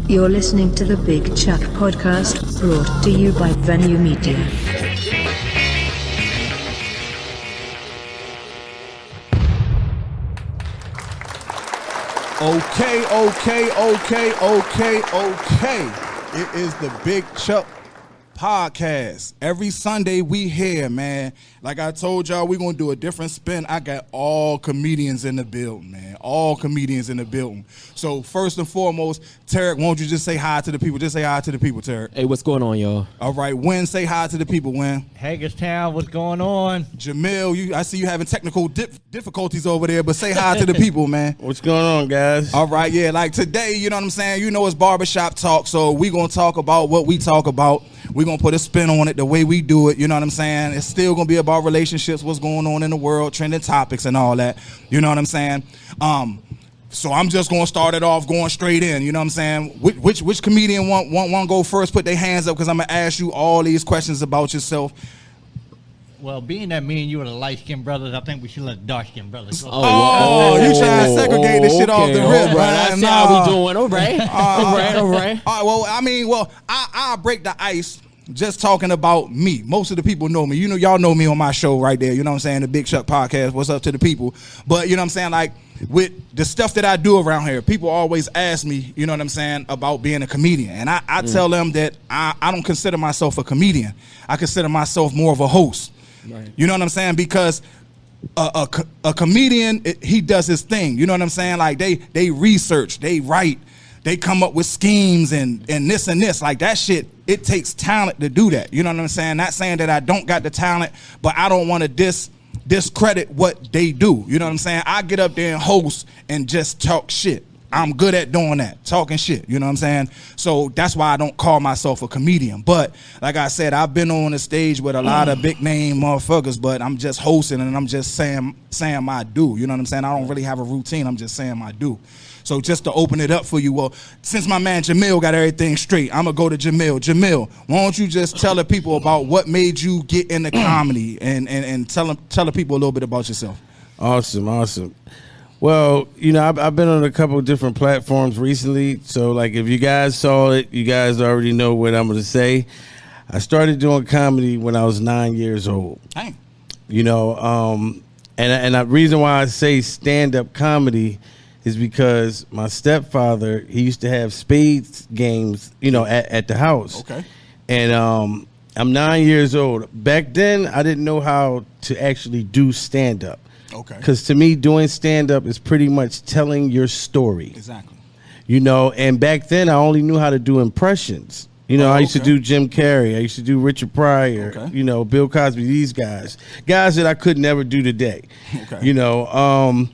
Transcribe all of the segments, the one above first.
You're listening to the Big Chuck Podcast, brought to you by Venue Media. Okay. It is the Big Chuck Podcast. Every Sunday we here, man. Like I told y'all, we're going to do a different spin. I got all comedians in the building, man. All comedians in the building. So first and foremost, Tarek, won't you just say hi to the people? Just say hi to the people, Tarek. Hey, what's going on, y'all? All right, Win, say hi to the people, Win. Hagerstown, what's going on? Jamil, I see you having technical difficulties over there, but say hi to the people, man. What's going on, guys? All right, yeah, like today, you know what I'm saying? You know it's Barbershop talk, so we going to talk about what we talk about. We're going to put a spin on it the way we do it, you know what I'm saying? It's still going to be about relationships, what's going on in the world, trending topics and all that, you know what I'm saying? So I'm just going to start it off going straight in, you know what I'm saying? Which comedian want to go first? Put their hands up because I'm going to ask you all these questions about yourself. Well, being that me and you are the light-skinned brothers, I think we should let the dark-skinned brothers go. Oh, you trying to segregate this shit off the rip, right? That's how we doing. All right. All right. I'll break the ice just talking about me. Most of the people know me. You know, y'all know me on my show right there. You know what I'm saying? The Big Chuck Podcast. What's up to the people? But you know what I'm saying? Like with the stuff that I do around here, people always ask me, you know what I'm saying, about being a comedian. And I tell them that I don't consider myself a comedian. I consider myself more of a host. Right. You know what I'm saying? Because a comedian, he does his thing. You know what I'm saying? Like they research, they write, they come up with schemes and this and this. Like that shit, it takes talent to do that. You know what I'm saying? Not saying that I don't got the talent, but I don't want to discredit what they do. You know what I'm saying? I get up there and host and just talk shit. I'm good at doing that, talking shit, you know what I'm saying? So that's why I don't call myself a comedian. But like I said, I've been on the stage with a lot of big name motherfuckers, but I'm just hosting and I'm just saying my do, you know what I'm saying? I don't really have a routine, I'm just saying my do. So just to open it up for you, well, since my man Jamil got everything straight, I'm going to go to Jamil. Jamil, why don't you just tell the people about what made you get into comedy and tell the people a little bit about yourself. Awesome. Well, you know, I've been on a couple of different platforms recently. So, like, if you guys saw it, you guys already know what I'm going to say. I started doing comedy when I was 9 years old. Dang. You know, and the reason why I say stand-up comedy is because my stepfather, he used to have spades games, you know, at the house. Okay. And I'm 9 years old. Back then, I didn't know how to actually do stand-up. Okay. Because to me, doing stand-up is pretty much telling your story. Exactly. You know, and back then, I only knew how to do impressions. You know, I used to do Jim Carrey. I used to do Richard Pryor, you know, Bill Cosby, these guys that I could never do today. Okay. You know,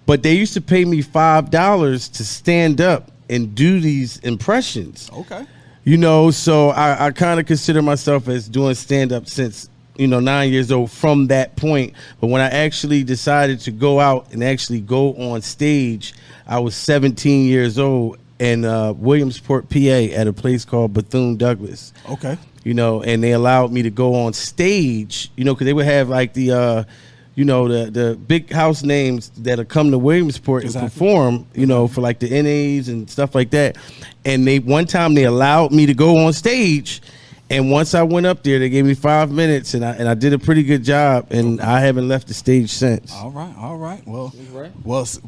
but they used to pay me $5 to stand up and do these impressions. Okay. You know, so I kind of consider myself as doing stand-up since, you know, 9 years old from that point. But when I actually decided to go out and actually go on stage, I was 17 years old in Williamsport, PA at a place called Bethune-Douglas. Okay. You know, and they allowed me to go on stage, you know, because they would have like the, you know, the big house names that have come to Williamsport and perform, you know, for like the NAs and stuff like that. And one time they allowed me to go on stage. And once I went up there, they gave me 5 minutes, and I did a pretty good job, and I haven't left the stage since. All right. Well,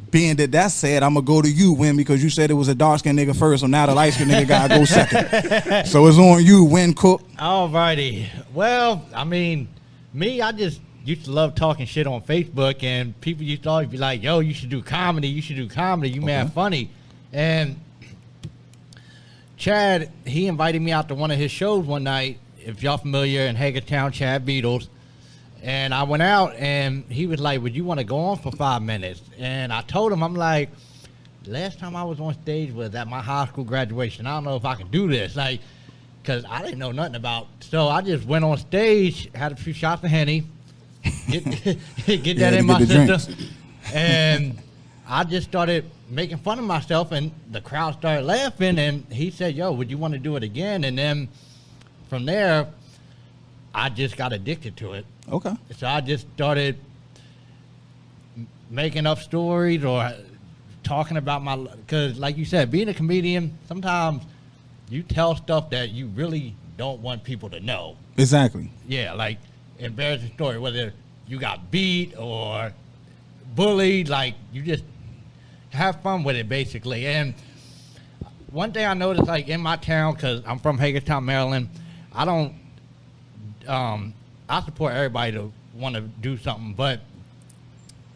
being that said, I'm going to go to you, Win, because you said it was a dark-skinned nigga first, so now the light-skinned nigga got to go second. So it's on you, Win Cook. All righty. Well, I mean, me, I just used to love talking shit on Facebook, and people used to always be like, yo, you should do comedy, you man funny. And Chad, he invited me out to one of his shows one night, if y'all familiar, in Hagerstown, Chad Beatles. And I went out, and he was like, would you want to go on for 5 minutes? And I told him, I'm like, last time I was on stage was at my high school graduation. I don't know if I can do this, like, because I didn't know nothing about. So I just went on stage, had a few shots of Henny, get that in my system, and I just started making fun of myself, and the crowd started laughing, and he said, yo, would you want to do it again? And then from there, I just got addicted to it. Okay. So I just started making up stories or talking about because like you said, being a comedian, sometimes you tell stuff that you really don't want people to know. Exactly. Yeah, like embarrassing story, whether you got beat or bullied, like you just have fun with it basically. And one thing I noticed, like in my town, because I'm from Hagerstown, Maryland, I don't, I support everybody to want to do something, but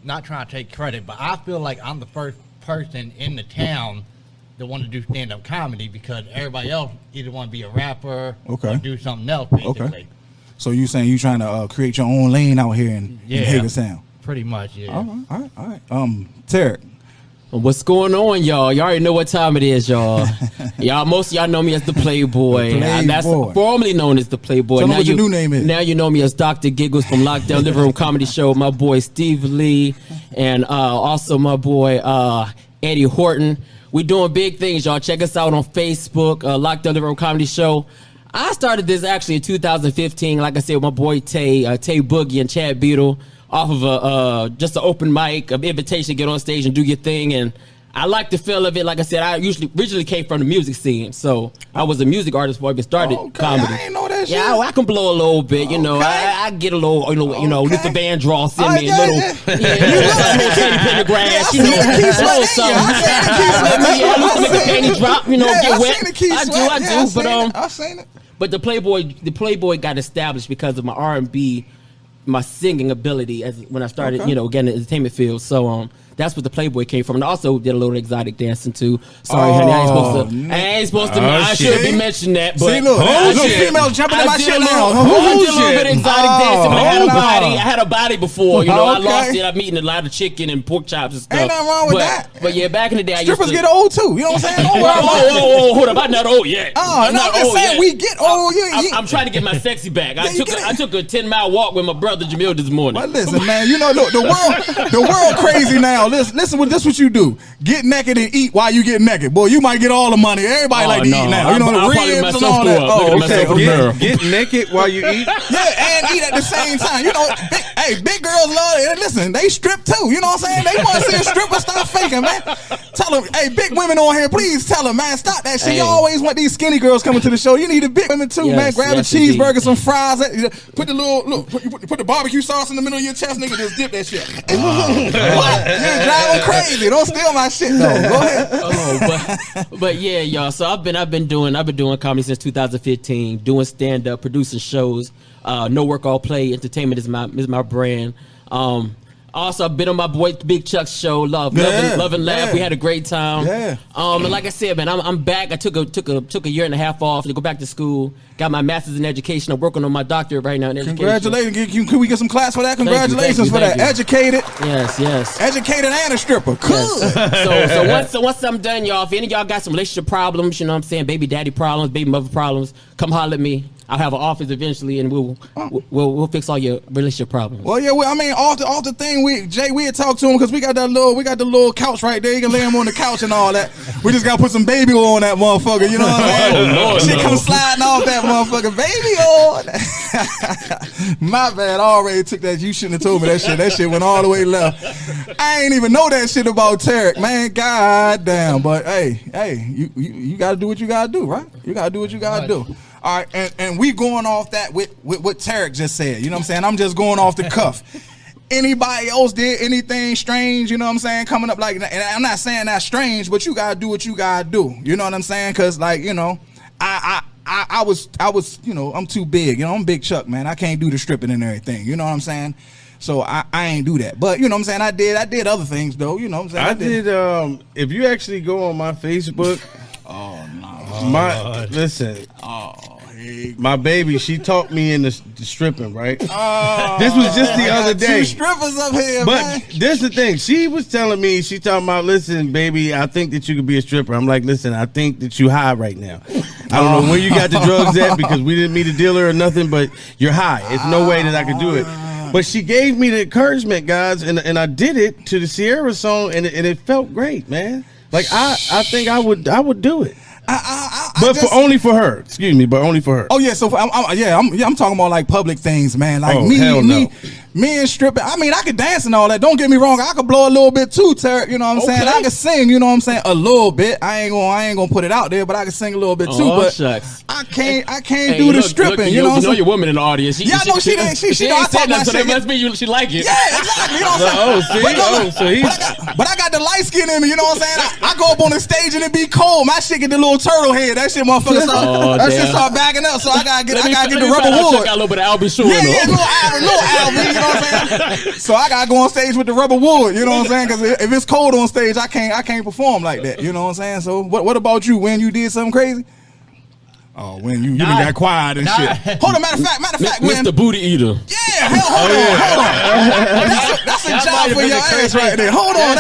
not trying to take credit, but I feel like I'm the first person in the town that want to do stand-up comedy because everybody else either want to be a rapper or do something else, basically. Okay. So you saying you trying to create your own lane out here in Hagerstown? Pretty much, yeah. All right. Tarek. What's going on, y'all? Y'all already know what time it is, y'all. Most of y'all know me as the Playboy. That's formerly known as the Playboy. Tell Now me what your new name is. Now you know me as Dr. Giggles from Lockdown Living Room Comedy Show. My boy Steve Lee, and also my boy Eddie Horton. We doing big things, y'all. Check us out on Facebook, Lockdown Living Room Comedy Show. I started this actually in 2015, like I said, with my boy Tay Boogie and Chad Beadle, off of just an open mic, an invitation to get on stage and do your thing. And I like the feel of it. Like I said, I originally came from the music scene, so I was a music artist before I even started comedy. I ain't know that shit. Yeah, I can blow a little bit, you know. I get a little, you know, Luther Vandross in me, little Teddy Pendergrass, you know, little something. Yeah, Luther make the panty drop, you know, get wet. I do, but I've seen it. But the Playboy got established because of my R&B, my singing ability as when I started, you know, getting in the entertainment field. So that's what the Playboy came from. And I also did a little exotic dancing too. Sorry, honey, I ain't supposed to. I should be mentioning that. But see, look, females jumping in my shit now. I did a little bit of exotic dancing. But I had a body before. You know, I lost it. I'm eating a lot of chicken and pork chops and stuff. Ain't nothing wrong with that. But yeah, back in the day, strippers get old too. You know what I'm saying? Oh, hold up, I'm not old yet. I'm not just saying we get old. I'm trying to get my sexy back. I took a 10-mile walk with my brother Jamil this morning. But listen, man, you know, look, the world crazy now. Listen, this what you do. Get naked and eat while you get naked. Boy, you might get all the money. Everybody like to eat now. You know, the ribs and all that. Okay. Get naked while you eat? Yeah, and eat at the same time. You know, big girls love it. And listen, they strip too. You know what I'm saying? They want to see a stripper stop faking, man. Tell them, hey, big women on here, please tell them, man, stop that shit. You always want these skinny girls coming to the show. You need the big women too, man. Grab a cheeseburger, some fries. Put the barbecue sauce in the middle of your chest, nigga. Just dip that shit. What? You're driving crazy. Don't steal my shit though. Go ahead. But yeah, y'all. So I've been doing comedy since 2015, doing stand up, producing shows. No Work All Play Entertainment is my brand. Also, I've been on my boy Big Chuck's show, Love and Laugh. We had a great time. Yeah. And like I said, man, I'm back. I took a year and a half off to go back to school. Got my master's in education. I'm working on my doctorate right now in education. Congratulations! Can we get some class for that? Congratulations for that. Educated. Yes. Educated and a stripper. Cool. Yes. So once I'm done, y'all, if any of y'all got some relationship problems, you know what I'm saying, baby daddy problems, baby mother problems, come holler at me. I'll have an office eventually, and we'll fix all your relationship problems. Well, yeah, I mean, off the thing, we had talked to him because we got the little couch right there. You can lay him on the couch and all that. We just gotta put some baby oil on that motherfucker. You know what I'm saying? Lord, shit come sliding off that motherfucker, baby oil. My bad. I already took that. You shouldn't have told me that shit. That shit went all the way left. I ain't even know that shit about Tarek, man. God damn. But hey, you gotta do what you gotta do, right? You gotta do what you gotta do. All right, and we going off that with what Tarek just said. You know what I'm saying? I'm just going off the cuff. Anybody else did anything strange, you know what I'm saying, coming up like that? And I'm not saying that's strange, but you gotta do what you gotta do. You know what I'm saying? Cause like, you know, I was, you know, I'm too big. You know, I'm Big Chuck, man. I can't do the stripping and everything. You know what I'm saying? So I ain't do that. But you know what I'm saying? I did other things though. You know what I'm saying? I did if you actually go on my Facebook. Oh no. Listen. My baby, she taught me in the stripping, right? This was just the other day. Two strippers up here, but man. This the thing. She was telling me, she talking about, listen, baby, I think that you could be a stripper. I'm like, listen, I think that you high right now. I don't know where you got the drugs at because we didn't meet a dealer or nothing, but you're high. It's no way that I could do it. But she gave me the encouragement, guys, and I did it to the Sierra song, and it felt great, man. Like I think I would do it. But only for her. Excuse me, but only for her. Oh yeah, so I'm talking about like public things, man. Like hell no. me and stripping. I mean, I could dance and all that. Don't get me wrong. I could blow a little bit too, Terry. You know what I'm saying? I could sing. You know what I'm saying? A little bit. I ain't gonna put it out there, but I can sing a little bit too. But shucks. I can't do the stripping. You know, you know your woman in the audience. She ain't said that, so that must mean she like it. Yeah, exactly. You know what I'm saying? But I got the light skin in me. You know what I'm saying? I go up on the stage and it be cold. My shit get the little turtle head. That shit, motherfucker, start backing up. So I gotta get the rubber wood. Got a little bit of Albie Shore. Yeah, little Albie. You know what I'm saying? So I gotta go on stage with the rubber wood. You know what I'm saying? Because if it's cold on stage, I can't perform like that. You know what I'm saying? So what about you? When you did something crazy? Oh, when you done got quiet and shit. Hold on, matter of fact, when Mr. Booty Eater. Yeah, hold on. That's a job for your ass right there. Hold on.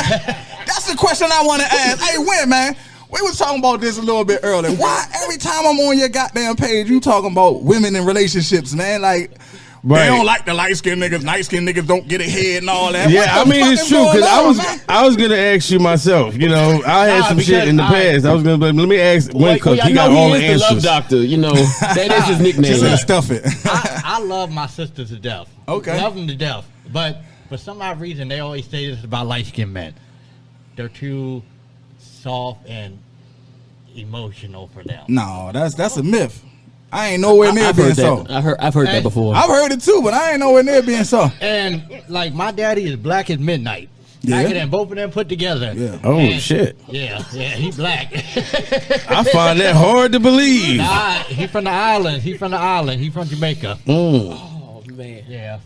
That's the question I want to ask. Hey, when, man? We was talking about this a little bit earlier. Why every time I'm on your goddamn page, you talking about women in relationships, man? Like, they don't like the light-skinned niggas. Light-skinned niggas don't get ahead and all that. Yeah, I mean, it's true, because I was going to ask you myself. You know, I had some shit in the past. I was going to let me ask one, because he got all the answers. The love doctor, you know. That is his nickname. Just stuff it. I love my sisters to death. Okay. Love them to death. But for some odd reason, they always say this about light-skinned men. They're too soft and emotional for them. No, that's a myth. I ain't nowhere near being so. I've heard that before. I've heard it too, but I ain't nowhere near being so. And like my daddy is black as midnight. Blacker than both of them put together. Yeah. Oh shit. Yeah, he black. I find that hard to believe. Nah, he from the island. He from Jamaica. Oh man. Yeah.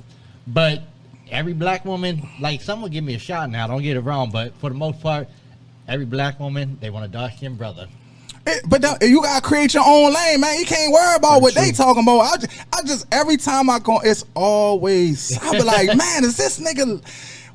But every black woman, like someone give me a shot now, don't get it wrong, but for the most part, every black woman, they want a dark-skinned brother. But you gotta create your own lane, man. You can't worry about what they talking about. I just every time I go, it's always I be like, man, is this nigga?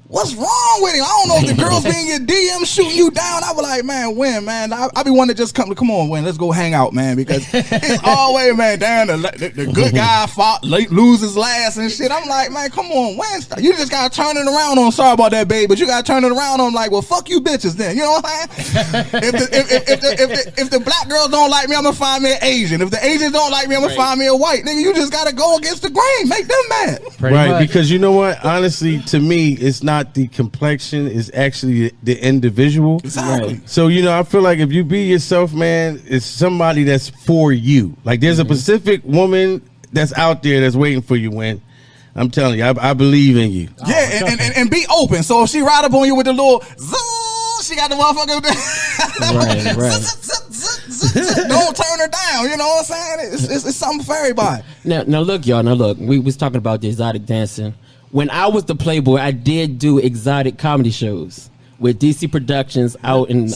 What's wrong with him? I don't know if the girls be in your DM shooting you down. I be like, man, when, man? I be wanting to just come on, when, let's go hang out, man, because it's always, man, damn, the good guy fought, loses last and shit. I'm like, man, come on, when? You just gotta turn it around on. Sorry about that, babe, but you gotta turn it around on. Like, well, fuck you, bitches. Then you know what I'm saying? if the black girls don't like me, I'm gonna find me an Asian. If the Asians don't like me, I'm gonna find me a white nigga. You just gotta go against the grain, make them mad. Pretty much. Because you know what? Honestly, to me, it's not the complexion, is actually the individual. Exactly. Right. So, you know, I feel like if you be yourself, man, it's somebody that's for you. Like there's a Pacific woman that's out there that's waiting for you, when I'm telling you, I believe in you. Yeah, and be open. So if she ride up on you with the little she got the motherfucker right. Don't turn her down, you know what I'm saying? It's something for everybody. Now look, y'all. Now look, we was talking about the exotic dancing. When I was the Playboy, I did do exotic comedy shows with DC Productions out in.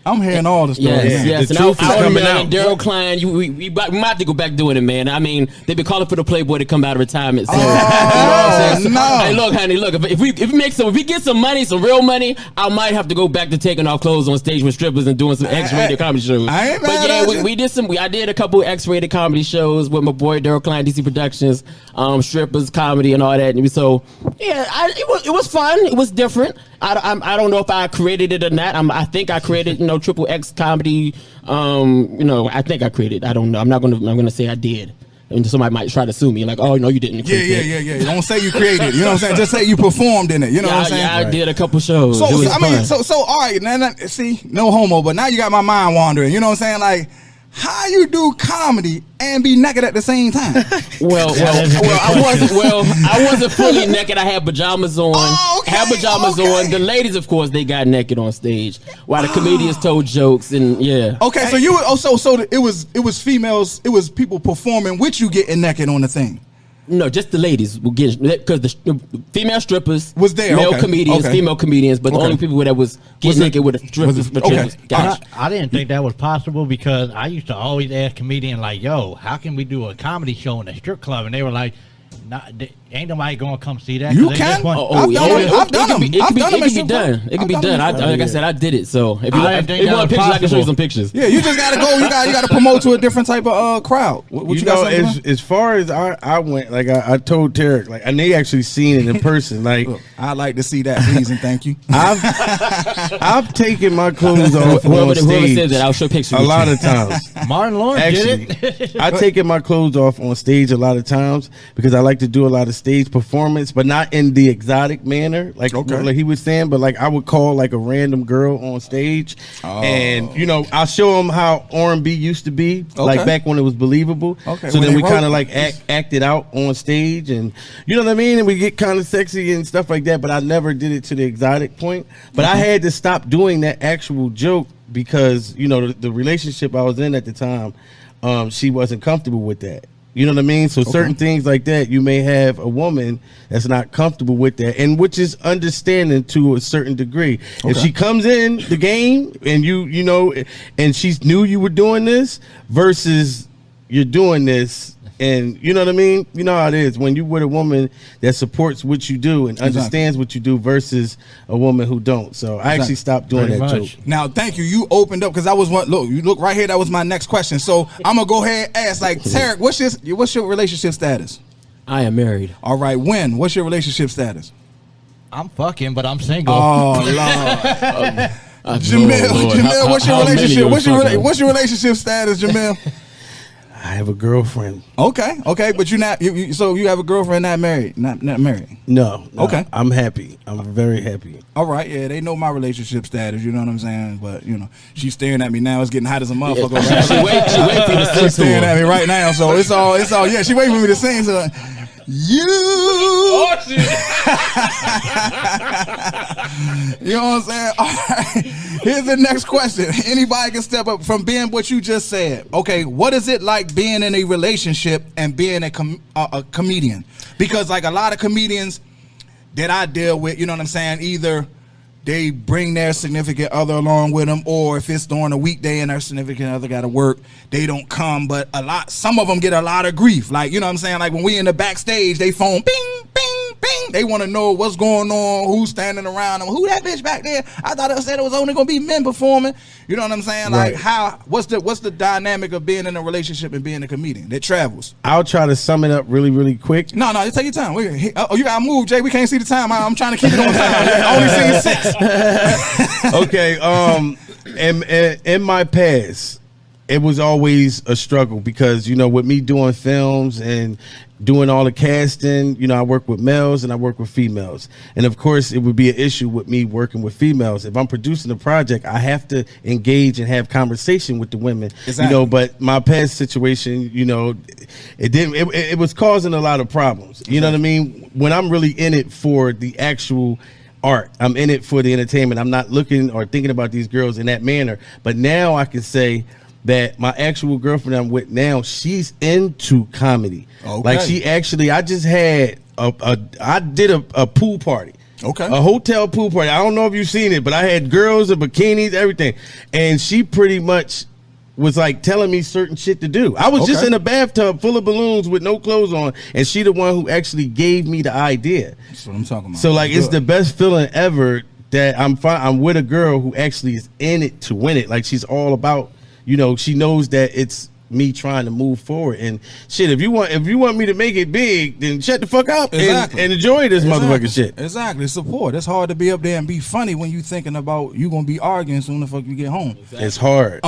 I'm hearing all the stories. Yes. The And truth is coming out. And Daryl Klein, we might have to go back doing it, man. I mean, they been calling for the Playboy to come out of retirement. So, you know what I'm saying? No. Hey, look, honey, look. If we get some money, some real money, I might have to go back to taking off clothes on stage with strippers and doing some X-rated comedy shows. I ain't mad But yeah, at you. we did some. I did a couple X-rated comedy shows with my boy Daryl Klein, DC Productions, strippers, comedy, and all that. And so yeah, it was fun. It was different. I don't know if I created it or not. I think I created, Triple X comedy. I think I created. I don't know. I'm gonna say I did. And somebody might try to sue me, like, oh no, you didn't. Yeah. Don't say you created. You know what I'm saying? Just say you performed in it. You know what I'm saying? Yeah, I did a couple shows. So it was I mean, fun. so all right. Now, see, no homo, but now you got my mind wandering. You know what I'm saying? Like, how you do comedy and be naked at the same time? I wasn't fully naked. I had pajamas on. Oh, okay, Had pajamas okay. on. The ladies, of course, they got naked on stage while the comedians told jokes and yeah. Okay, so you it was females. It was people performing with you getting naked on the thing. No, just the ladies will get, because the female strippers was there, male okay. comedians, Okay. female comedians, but the only people that was getting naked with the strippers. Okay. Gotcha. I didn't think that was possible, because I used to always ask comedians like, yo, how can we do a comedy show in a strip club? And they were like, Ain't nobody gonna come see that. You 'cause they can. just want- I've done them. It can be done. It can be I've done. done them. Like I said, I did it. So if you I want didn't think that want was pictures, I can show you possible. some pictures. Yeah, you just gotta go. You gotta promote to a different type of crowd. What you got? as far as I went, like I told Tarek, like, and they actually seen it in person. Like, Look, I'd like to see that, please and thank you. I've taken my clothes off Whoever on said stage that, I'll show pictures. a lot of times. Martin Lawrence Actually, did it. I taken my clothes off on stage a lot of times because I like to do a lot of stage performance, but not in the exotic manner, like he was saying. But like I would call like a random girl on stage, and I'll show them how R&B used to be, like back when it was believable. Okay, so when then they we kind of wrote- like act it out on stage, and you know what I mean. And we get kind of sexy and stuff like that. But I never did it to the exotic point. But I had to stop doing that actual joke because the relationship I was in at the time, she wasn't comfortable with that. You know what I mean? So certain things like that, you may have a woman that's not comfortable with that, and which is understanding to a certain degree. If she comes in the game and and she knew you were doing this versus you're doing this, and you know what I mean? You know how it is when you with a woman that supports what you do and understands what you do versus a woman who don't. So I actually stopped doing Pretty that much. joke. Now, thank you. You opened up because I was one. Look, you look right here. That was my next question. So I'm gonna go ahead and ask. Like, Tarek, what's your relationship status? I am married. All right, what's your relationship status? I'm fucking, but I'm single. Oh Lord, Jamil, Lord. Jamil, what's your How many relationship? you fucking? What's your relationship status, Jamil? I have a girlfriend. Okay, but you're not. So you have a girlfriend, not married, not married. No. Okay. I'm happy. I'm very happy. All right, yeah, they know my relationship status. You know what I'm saying? But she's staring at me now. It's getting hot as a motherfucker. Right? She wait for you to sing She's to staring her. at me right now. So it's all. Yeah, she waiting for me to sing. So you. You know what I'm saying? All right. Here's the next question. Anybody can step up from being what you just said. Okay, what is it like being in a relationship and being a comedian? Because like a lot of comedians that I deal with, you know what I'm saying? Either they bring their significant other along with them, or if it's during a weekday and their significant other got to work, they don't come. But some of them get a lot of grief. Like, you know what I'm saying? Like when we in the backstage, they phone, bing, bing, bing. They want to know what's going on, who's standing around them, who that bitch back there. I thought it said it was only gonna be men performing. You know what I'm saying? Like what's the dynamic of being in a relationship and being a comedian that travels? I'll try to sum it up really, really quick. No, just take your time. You gotta move, Jay. We can't see the time. I'm trying to keep it on time. I only seen 6. Okay. In my past, it was always a struggle because with me doing films and doing all the casting, I work with males and I work with females, and of course it would be an issue with me working with females. If I'm producing a project, I have to engage and have conversation with the women. Exactly. But my past situation, it was causing a lot of problems. You know what I mean? When I'm really in it for the actual art, I'm in it for the entertainment. I'm not looking or thinking about these girls in that manner. But now I can say that my actual girlfriend I'm with now, she's into comedy. Okay. Like she actually, I just had I did a pool party. Okay. A hotel pool party. I don't know if you've seen it, but I had girls in bikinis, everything. And she pretty much was like telling me certain shit to do. I was just in a bathtub full of balloons with no clothes on, and she the one who actually gave me the idea. That's what I'm talking about. So like it's the best feeling ever that I'm with a girl who actually is in it to win it. Like she's all about, she knows that it's me trying to move forward. And shit, if you want me to make it big, then shut the fuck up and enjoy this motherfucking shit. Exactly. Support. It's hard to be up there and be funny when you thinking about you gonna be arguing soon the fuck you get home. Exactly. It's hard.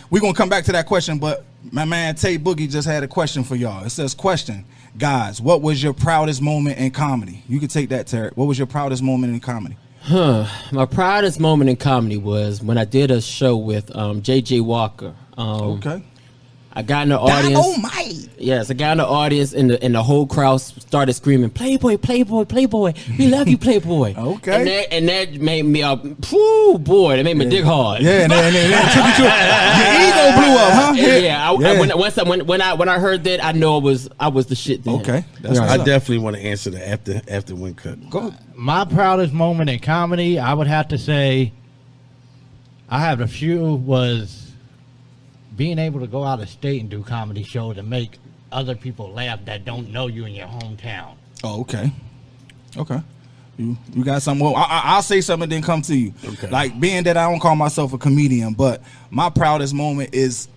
We're gonna come back to that question, but my man Tay Boogie just had a question for y'all. It says, question, guys, what was your proudest moment in comedy? You could take that, Tarek. What was your proudest moment in comedy? My proudest moment in comedy was when I did a show with JJ Walker. Okay. I got in the audience. Dynamite. Yes, I got in the audience, and the whole crowd started screaming, "Playboy, Playboy, Playboy! We love you, Playboy!" Okay. And that made me that made me dig hard. Yeah, and then took you to your ego blew up, huh? Yeah. When I heard that, I know I was the shit. Then. Okay. That's I what's up. definitely want to answer that after Win Cut. Go. My proudest moment in comedy, I would have to say, I have a few, was being able to go out of state and do comedy shows and make other people laugh that don't know you in your hometown. Oh, okay. Okay. You got something. Well, I'll say something and then come to you. Okay. Like, being that I don't call myself a comedian, but my proudest moment is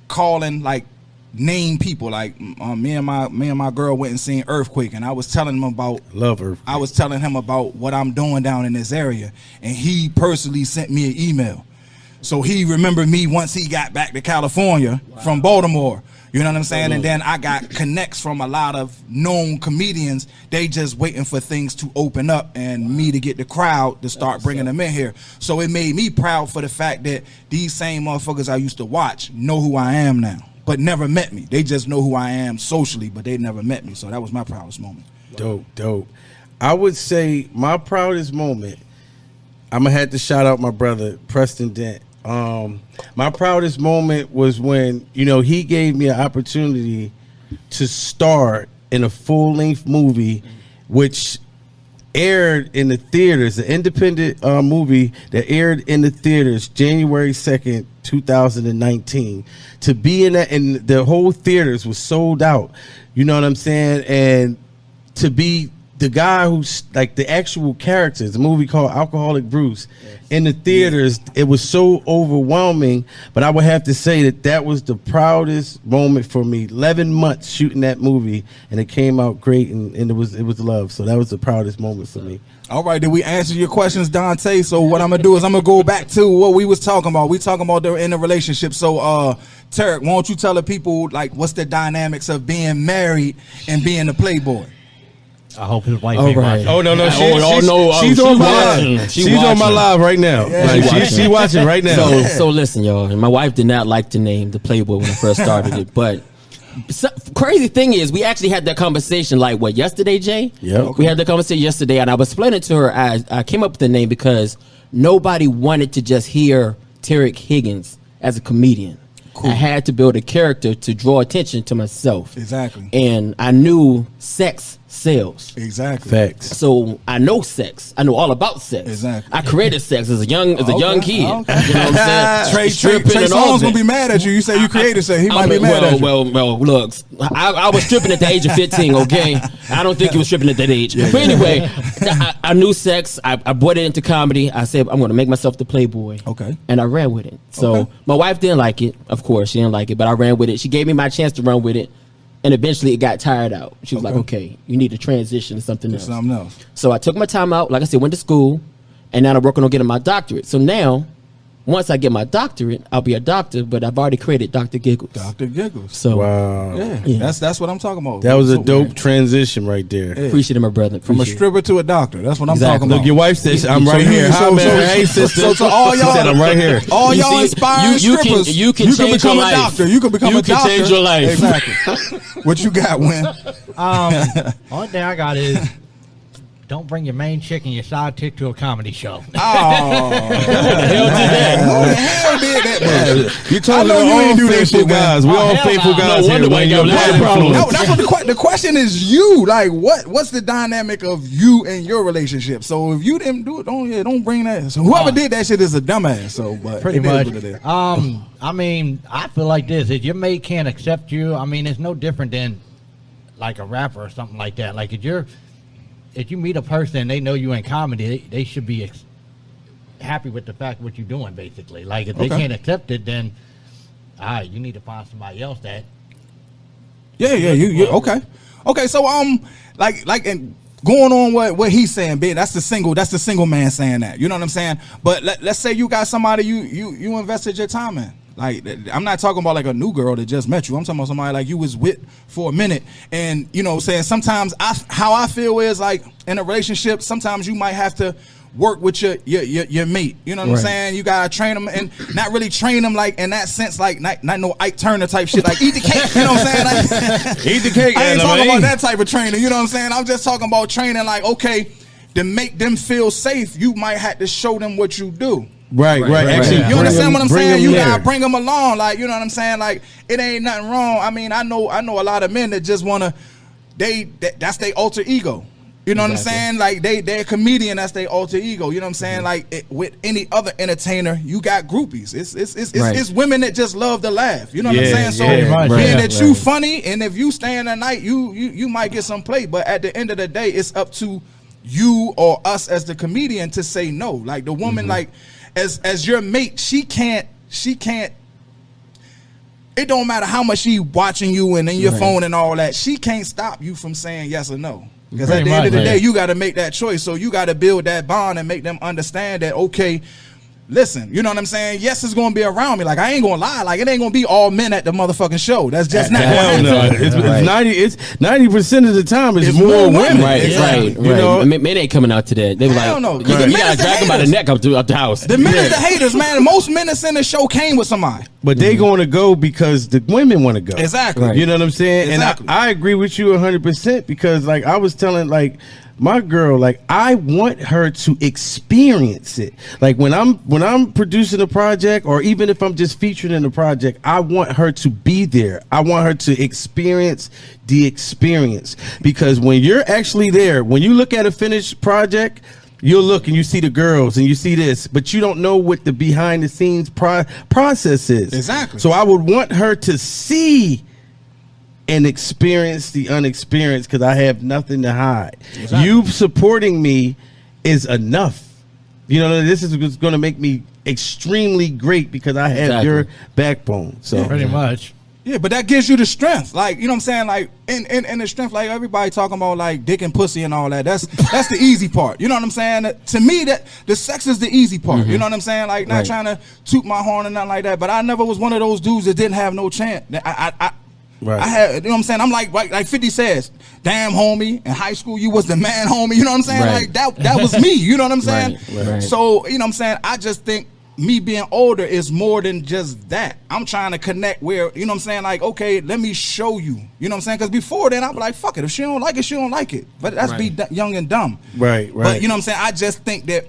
calling like name people. Like me and my girl went and seen Earthquake, and I was telling him about Love Earthquake. I was telling him about what I'm doing down in this area, and he personally sent me an email. So he remembered me once he got back to California from Baltimore. You know what I'm saying? And then I got connects from a lot of known comedians. They just waiting for things to open up and me to get the crowd to start bringing them in here. So it made me proud for the fact that these same motherfuckers I used to watch know who I am now, but never met me. They just know who I am socially, but they never met me. So that was my proudest moment. Dope. I would say my proudest moment, I'm going to have to shout out my brother, Preston Dent. My proudest moment was when, he gave me an opportunity to star in a full-length movie, which aired in the theaters, an independent movie that aired in the theaters January 2nd, 2019. To be in that, and the whole theaters was sold out, you know what I'm saying? And to be the guy who's like the actual characters, a movie called Alcoholic Bruce, in the theaters, it was so overwhelming. But I would have to say that was the proudest moment for me. 11 months shooting that movie, and it came out great, and it was love. So that was the proudest moment for me. All right, did we answer your questions, Dante? So what I'm gonna do is I'm gonna go back to what we was talking about. We talking about they're in a relationship. So Tarek, why don't you tell the people like what's the dynamics of being married and being a playboy? I hope his wife All ain't right. watching. Oh no, she's on my watching. live. She's on my live right now. She's watching right now. So listen, y'all. And my wife did not like the name the Playboy when I first started it, but crazy thing is, we actually had that conversation like yesterday, Jay? Yeah. We had that conversation yesterday, and I was explaining to her. I came up with the name because nobody wanted to just hear Tarek Higgins as a comedian. Cool. I had to build a character to draw attention to myself. Exactly. And I knew sex sells. Exactly. Facts. So I know sex. I know all about sex. Exactly. I created sex as a young kid. Okay. You know what I'm saying? Trey Songz gonna be mad at you. You say you created sex. He might be mad at you. Well, look, I was stripping at the age of 15, okay? I don't think you was stripping at that age. But anyway, I knew sex. I brought it into comedy. I said, I'm going to make myself the Playboy. Okay. And I ran with it. So my wife didn't like it. Of course, she didn't like it, but I ran with it. She gave me my chance to run with it. And eventually it got tired out. She was like, okay, you need to transition to something else. So I took my time out. Like I said, went to school. And now I'm working on getting my doctorate. So now, once I get my doctorate, I'll be a doctor. But I've already created Dr. Giggles. Dr. Giggles. So wow. Yeah. That's what I'm talking about. That was a dope transition right there. Yeah. Appreciate it, my brother. From a stripper to a doctor. That's what I'm talking about. Look, your wife says I'm right here. Hi, man. Hey, sister. So to all y'all, she said I'm right here. All y'all inspiring strippers, you can change become your a life. doctor. You can become a doctor. You can change your life. Exactly. What you got, Win? Only thing I got is don't bring your main chick and your side chick to a comedy show. Oh, who the hell did that? You told me we ain't do that shit, guys. We all faithful guys here. When you're problem. No, that's what the question is. You like what's the dynamic of you and your relationship? So if you didn't do it, don't bring that. So whoever did that shit is a dumbass. So, but Pretty it much. is what it is. I mean, I feel like this. If your mate can't accept you, I mean, it's no different than like a rapper or something like that. Like if you meet a person and they know you in comedy, they should be happy with the fact what you're doing, basically. Like if they can't accept it, then you need to find somebody else that. Yeah, you okay. So like and going on what he's saying, Ben, that's the single man saying that. You know what I'm saying? But let's say you got somebody you invested your time in. Like, I'm not talking about like a new girl that just met you. I'm talking about somebody like you was with for a minute. And, you know, saying sometimes how I feel is like in a relationship, sometimes you might have to work with your mate. You know what I'm saying? You got to train them and not really train them like in that sense, like not no Ike Turner type shit. Like eat the cake. You know what I'm saying? Like, eat the cake. I ain't talking about that type of training. You know what I'm saying? I'm just talking about training like, okay, to make them feel safe, you might have to show them what you do. Right. Actually, you understand what I'm saying? You gotta bring them along, like, you know what I'm saying? Like, it ain't nothing wrong. I mean, I know a lot of men that just wanna, that's their alter ego. You know what I'm Exactly. saying? Like they're a comedian, that's their alter ego. You know what I'm saying? Like with any other entertainer, you got groupies. It's women that just love to laugh. You know what I'm saying? So being that you funny, and if you stay in the night, you might get some play. But at the end of the day, it's up to you or us as the comedian to say no. Like the woman, like as your mate, she can't. It don't matter how much she watching you and in your phone and all that. She can't stop you from saying yes or no. Because at the end of the day, you got to make that choice. So you got to build that bond and make them understand that, okay, listen, you know what I'm saying? Yes, it's going to be around me. Like, I ain't going to lie. Like, it ain't going to be all men at the motherfucking show. That's just not Hell no. It's 90% of the time it's more women. Right, Exactly. right. You know? Men ain't coming out today. They were I like, don't know. you, The you men gotta is the drag them by the haters. neck up the house. The men is the haters, man. Most men that's in the show came with somebody. But they going to go because the women want to go. Exactly. Right. You know what I'm saying? Exactly. And I agree with you 100% because, like, I was telling, like, my girl, like, I want her to experience it. Like, when I'm producing a project, or even if I'm just featured in a project, I want her to be there. I want her to experience the experience. Because when you're actually there, when you look at a finished project, you'll look and you see the girls and you see this, but you don't know what the behind the scenes process is. Exactly. So I would want her to see and experience the unexperienced, because I have nothing to hide. Exactly. You supporting me is enough. You know, this is going to make me extremely great because I have your backbone. So Pretty much. Yeah, but that gives you the strength. Like, you know what I'm saying? Like, in the strength, like everybody talking about like dick and pussy and all that. That's the easy part. You know what I'm saying? To me, that the sex is the easy part. You know what I'm saying? Like, not trying to toot my horn or nothing like that. But I never was one of those dudes that didn't have no chance. I had, you know what I'm saying? I'm like 50 says, damn homie, in high school you was the man homie. You know what I'm saying? Right. Like that was me. You know what I'm saying? Right. So, you know what I'm saying? I just think me being older is more than just that. I'm trying to connect where, you know what I'm saying? Like, okay, let me show you. You know what I'm saying? Because before then, I'd be like, fuck it. If she don't like it, she don't like it. But that's be young and dumb. Right. But you know what I'm saying? I just think that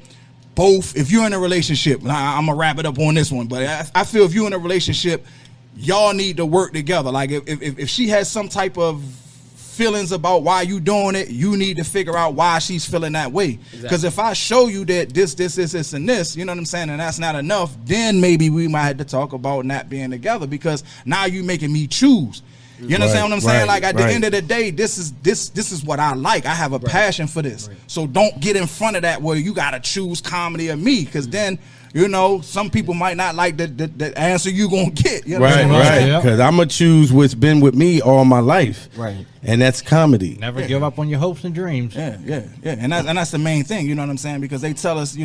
both, if you're in a relationship, I'm going to wrap it up on this one, but I feel if you're in a relationship, y'all need to work together. Like, if she has some type of feelings about why you doing it, you need to figure out why she's feeling that way. Because if I show you that this, and this, you know what I'm saying, and that's not enough, then maybe we might have to talk about not being together, because now you making me choose. You understand what I'm saying? Like, at the end of the day, this is what I like. I have a passion for this. So don't get in front of that where you gotta choose comedy or me, because then, you know, some people might not like the answer you gonna get. You know what I'm saying? Because I'm gonna choose what's been with me all my life. Right. And that's comedy. Never give up on your hopes and dreams. Yeah. And that's the main thing, you know what I'm saying? Because they tell us,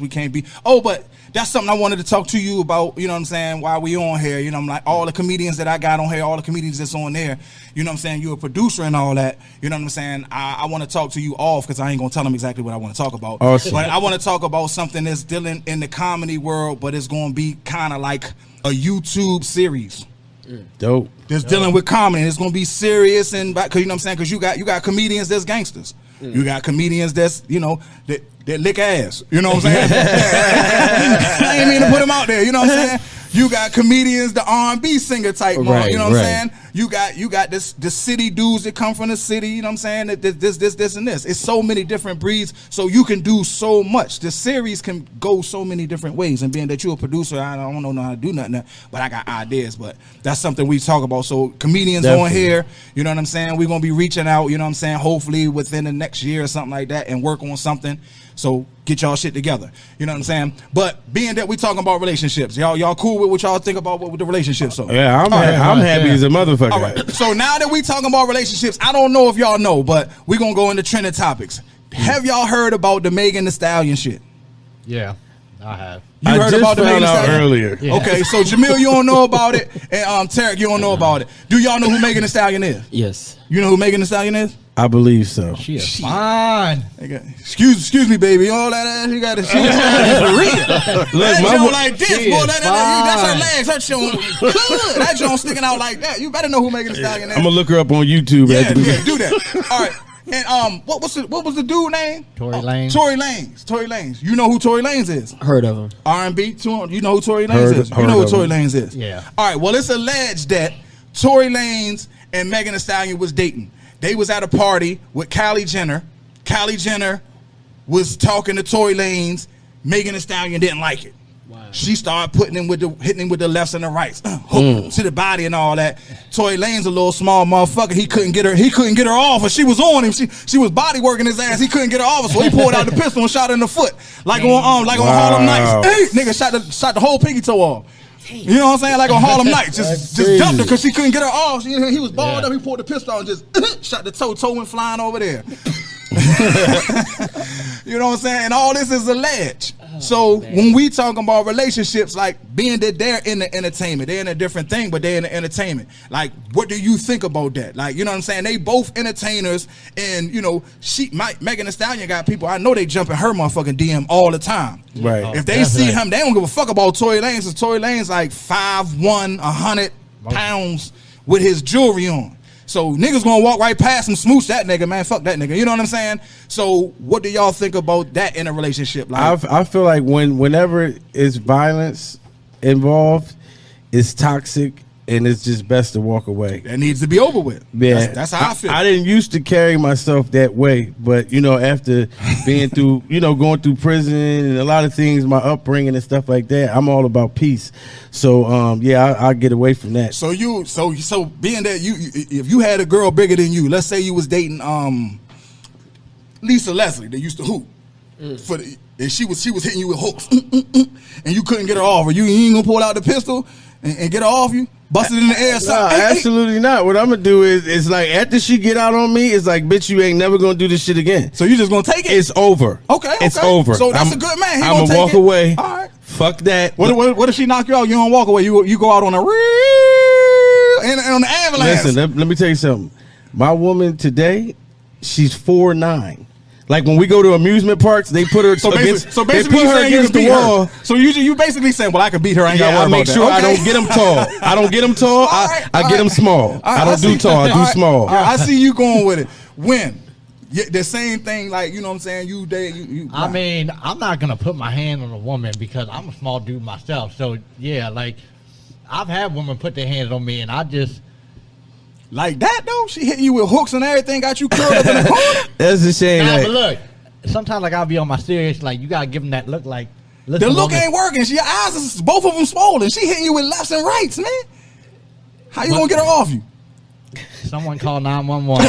we can't be. Oh, but that's something I wanted to talk to you about, you know what I'm saying, while we on here. You know, I'm like, all the comedians that I got on here, all the comedians that's on there, you know what I'm saying, you're a producer and all that, you know what I'm saying? I want to talk to you off, because I ain't gonna tell them exactly what I want to talk about. Awesome. But I want to talk about something that's dealing in the comedy world, but it's gonna be kind of like a YouTube series. Dope. That's dealing with comedy. It's gonna be serious, and cause you know what I'm saying, because you got comedians that's gangsters. You got comedians that's, you know, that lick ass. You know what I'm saying? I ain't mean to put them out there. You know what I'm saying? You got comedians, the R&B singer type, Right, you know what I'm right. saying? You got the city dudes that come from the city, you know what I'm saying? This and this. It's so many different breeds, so you can do so much. The series can go so many different ways, and being that you're a producer, I don't know how to do nothing, but I got ideas, but that's something we talk about. So comedians on here, you know what I'm saying? We're going to be reaching out, you know what I'm saying, hopefully within the next year or something like that, and work on something. So get y'all shit together. You know what I'm saying? But being that we talking about relationships, y'all cool with what y'all think about with the relationships? So Yeah, I'm happy as a motherfucker. all right. So now that we talking about relationships, I don't know if y'all know, but we gonna go into trending topics. Have y'all heard about the Megan Thee Stallion shit? Yeah, I have. You I heard just about the found Megan Thee out Stallion? earlier. Yeah. Okay, so Jamil, you don't know about it, and Tarek, you don't know about it. Do y'all know who Megan Thee Stallion is? Yes. You know who Megan Thee Stallion is? I believe so. She is fine. Excuse me, baby. All that ass you got to see for real. Look, That my joint wo- like this, she boy. is That's her fine. legs. Her joint, that joint sticking out like that. You better know who Megan Thee Stallion is. I'm gonna look her up on YouTube. Yeah, after yeah, do that. All right. And what was the dude name? Tory Lanez. Tory Lanez. You know who Tory Lanez is? Heard of him. R&B. You know who Tory Lanez Heard- is? You heard know who of Tory him. Lanez is? Yeah. All right. Well, it's alleged that Tory Lanez and Megan Thee Stallion was dating. They was at a party with Kylie Jenner. Kylie Jenner was talking to Tory Lanez. Megan Thee Stallion didn't like it. Wow. She started hitting him with the lefts and the rights, hook to the body and all that. Tory Lanez a little small motherfucker. He couldn't get her off, and she was on him. She was body working his ass. He couldn't get her off, so he pulled out the pistol and shot her in the foot, like on Harlem Nights. Hey, nigga shot the whole pinky toe off. You know what I'm saying? Like on Harlem Nights, just dumped her because she couldn't get her off. He was balled up. He pulled the pistol out and just shot the toe went flying over there. You know what I'm saying? And all this is alleged. So when we talking about relationships, like being that they're in the entertainment, they're in a different thing, but they're in the entertainment. Like, what do you think about that? Like, you know what I'm saying? They both entertainers, and you know, Megan Thee Stallion got people. I know they jump in her motherfucking DM all the time. Right. If they see him, they don't give a fuck about Tory Lanez. Cause Tory Lanez like 5'1", 100 pounds with his jewelry on. So niggas gonna walk right past him, smooch that nigga, man. Fuck that nigga. You know what I'm saying? So what do y'all think about that in a relationship? Like, I feel like whenever it's violence involved, it's toxic, and it's just best to walk away. That needs to be over with. Yeah, that's how I feel. I didn't used to carry myself that way, but you know, after being through, you know, going through prison and a lot of things, my upbringing and stuff like that, I'm all about peace. So yeah, I get away from that. So being that if you had a girl bigger than you, let's say you was dating Lisa Leslie, they used to hoop and she was hitting you with hooks, and you couldn't get her off, or you ain't gonna pull out the pistol and get her off you. Busted in the air. No, absolutely not. What I'm gonna do is like after she get out on me, it's like, bitch, you ain't never gonna do this shit again. So you just gonna take it? It's over. Okay. It's over. So that's a good man. I'm gonna walk away. All right. Fuck that. What if she knock you out? You don't walk away. You go out on a and on the ambulance. Listen, let me tell you something. My woman today, she's 4'9". Like when we go to amusement parks, they put her against the wall. So you basically saying, well, I can beat her. I ain't I make sure I don't get them tall. I don't get them tall. I get them small. I don't do tall. I do small. I see you going with it. When? The same thing, like, you know what I'm saying? I mean, I'm not going to put my hand on a woman because I'm a small dude myself. So, yeah, like, I've had women put their hands on me, and I just... Like that, though? She hitting you with hooks and everything, got you curled up in the corner? That's a shame. Nah, but look, sometimes, like, I'll be on my serious, like, you got to give them that look like... The look ain't working. Your eyes is both of them swollen. She hitting you with lefts and rights, man. How you going to get her off you? Someone call 911.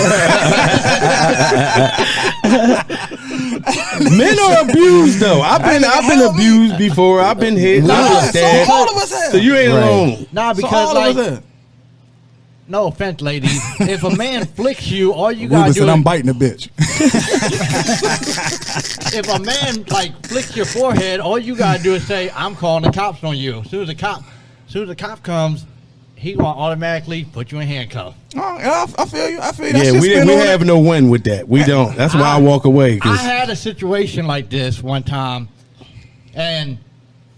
Men are abused though. I've been abused before. I've been hit. So all of us have. So you ain't alone. Nah, because like, no offense, ladies. If a man flicks you, all you gotta do is I'm biting a bitch. If a man like flicks your forehead, all you gotta do is say, "I'm calling the cops on you." As soon as the cop comes, he gonna automatically put you in handcuffs. Oh, I feel you. Yeah, we have no win with that. We don't. That's why I walk away. I had a situation like this one time, and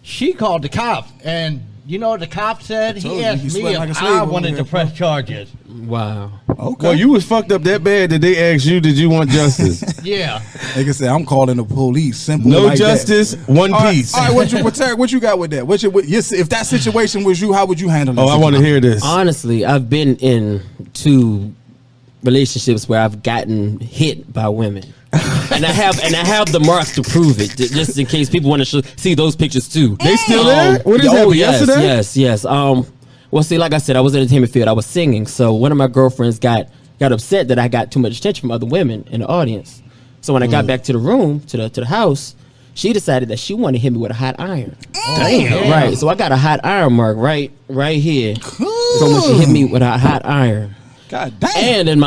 she called the cops, and you know what the cop said? He asked me if I wanted to press charges. Wow. Okay. Well, you was fucked up that bad that they asked you, did you want justice? Yeah. Like I said, I'm calling the police. Simple. No like justice, that. one piece. All right, Terry, what you got with that? If that situation was you, how would you handle it? Oh, I want to hear this. Honestly, I've been in 2 relationships where I've gotten hit by women. and I have the marks to prove it, just in case people want to see those pictures too. They still there? What is that? Yes, yesterday? yes. Well, see, like I said, I was in the entertainment field. I was singing, so one of my girlfriends got upset that I got too much attention from other women in the audience. So when I got back to the room, to the house, she decided that she wanted to hit me with a hot iron. Damn. Right. So I got a hot iron mark right here from when she hit me with a hot iron. God damn. And in